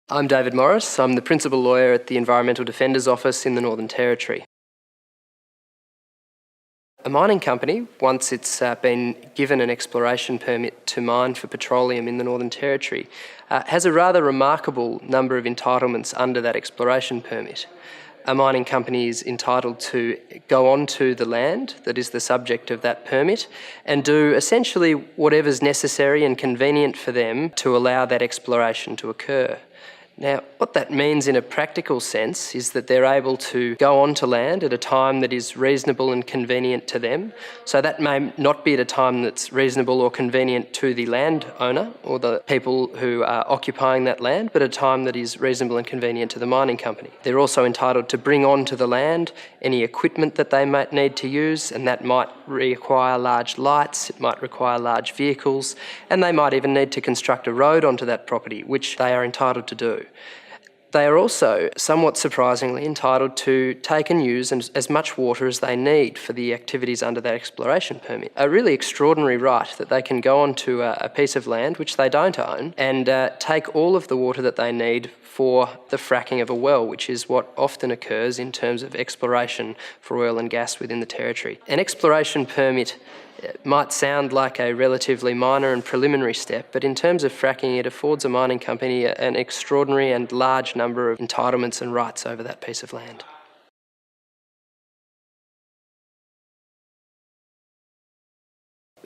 I'm David Morris. I'm the Principal Lawyer at the Environmental Defender's Office in the Northern Territory. A mining company, once it's been given an exploration permit to mine for petroleum in the Northern Territory, has a rather remarkable number of entitlements under that exploration permit. A mining company is entitled to go onto the land that is the subject of that permit and do essentially whatever's necessary and convenient for them to allow that exploration to occur. Now, what that means in a practical sense is that they're able to go onto land at a time that is reasonable and convenient to them. So that may not be at a time that's reasonable or convenient to the landowner or the people who are occupying that land, but a time that is reasonable and convenient to the mining company. They're also entitled to bring onto the land any equipment that they might need to use, and that might require large lights, it might require large vehicles, and they might even need to construct a road onto that property, which they are entitled to do. They are also, somewhat surprisingly, entitled to take and use as much water as they need for the activities under that exploration permit. A really extraordinary right that they can go onto a piece of land which they don't own and take all of the water that they need for the fracking of a well, which is what often occurs in terms of exploration for oil and gas within the Territory. An exploration permit might sound like a relatively minor and preliminary step, but in terms of fracking, it affords a mining company an extraordinary and large number of entitlements and rights over that piece of land.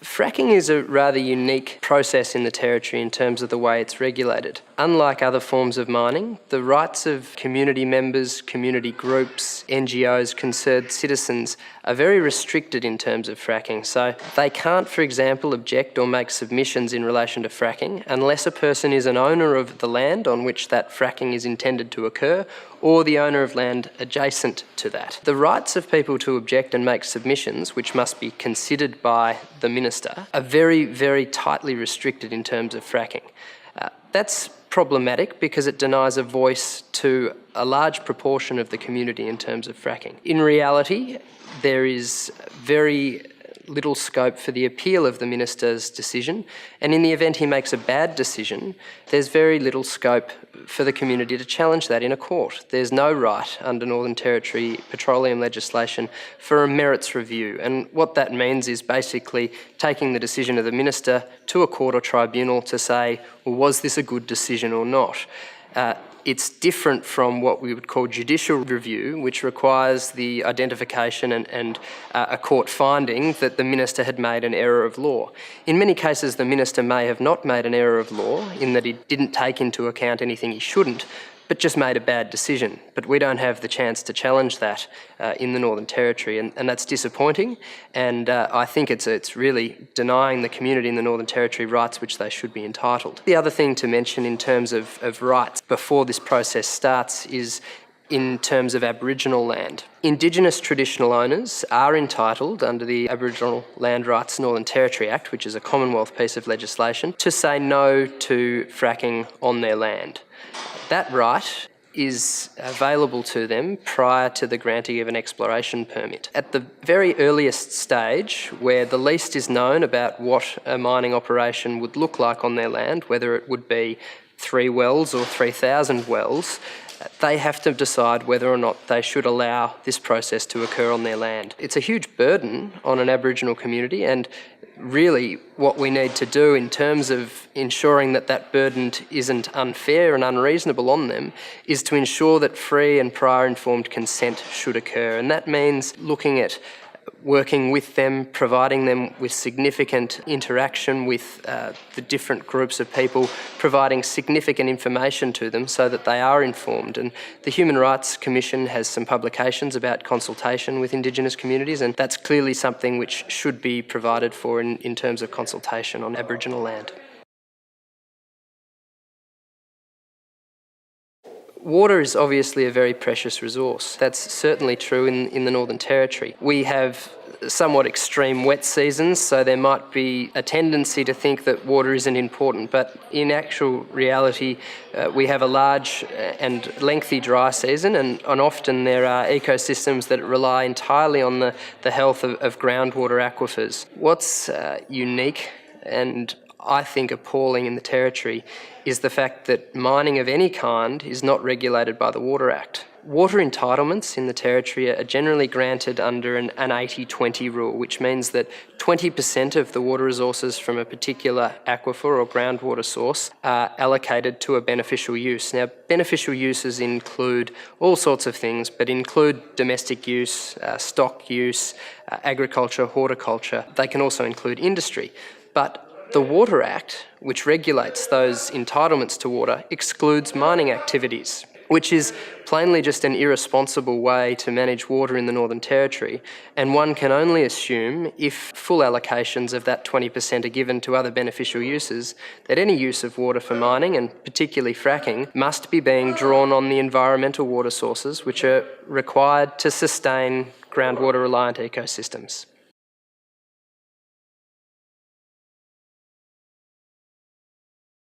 Fracking is a rather unique process in the Territory in terms of the way it's regulated. Unlike other forms of mining, the rights of community members, community groups, NGOs, concerned citizens are very restricted in terms of fracking. So they can't, for example, object or make submissions in relation to fracking unless a person is an owner of the land on which that fracking is intended to occur, or the owner of land adjacent to that. The rights of people to object and make submissions, which must be considered by the minister, are very, very tightly restricted in terms of fracking. That's problematic because it denies a voice to a large proportion of the community in terms of fracking. In reality, there is very little scope for the appeal of the minister's decision, and in the event he makes a bad decision, there's very little scope for the community to challenge that in a court. There's no right under Northern Territory petroleum legislation for a merits review, and what that means is basically taking the decision of the minister to a court or tribunal to say, well, was this a good decision or not? It's different from what we would call judicial review, which requires the identification and a court finding that the minister had made an error of law. In many cases, the minister may have not made an error of law in that he didn't take into account anything he shouldn't, but just made a bad decision. But we don't have the chance to challenge that in the Northern Territory, and that's disappointing. And I think it's really denying the community in the Northern Territory rights which they should be entitled. The other thing to mention in terms of rights before this process starts is in terms of Aboriginal land. Indigenous traditional owners are entitled under the Aboriginal Land Rights Northern Territory Act, which is a Commonwealth piece of legislation, to say no to fracking on their land. That right is available to them prior to the granting of an exploration permit. At the very earliest stage, where the least is known about what a mining operation would look like on their land, whether it would be 3 wells or 3,000 wells, they have to decide whether or not they should allow this process to occur on their land. It's a huge burden on an Aboriginal community, and really what we need to do in terms of ensuring that that burden isn't unfair and unreasonable on them is to ensure that free and prior informed consent should occur. And that means looking at working with them, providing them with significant interaction with the different groups of people, providing significant information to them so that they are informed. And the Human Rights Commission has some publications about consultation with Indigenous communities, and that's clearly something which should be provided for in terms of consultation on Aboriginal land. Water is obviously a very precious resource. That's certainly true in the Northern Territory. We have somewhat extreme wet seasons, so there might be a tendency to think that water isn't important, but in actual reality, we have a large and lengthy dry season, and often there are ecosystems that rely entirely on the health of groundwater aquifers. What's unique and I think appalling in the Territory is the fact that mining of any kind is not regulated by the Water Act. Water entitlements in the Territory are generally granted under an 80-20 rule, which means that 20% of the water resources from a particular aquifer or groundwater source are allocated to a beneficial use. Now, beneficial uses include all sorts of things, but include domestic use, stock use, agriculture, horticulture. They can also include industry. But the Water Act, which regulates those entitlements to water, excludes mining activities, which is plainly just an irresponsible way to manage water in the Northern Territory, and one can only assume, if full allocations of that 20% are given to other beneficial uses, that any use of water for mining, and particularly fracking, must be being drawn on the environmental water sources which are required to sustain groundwater-reliant ecosystems.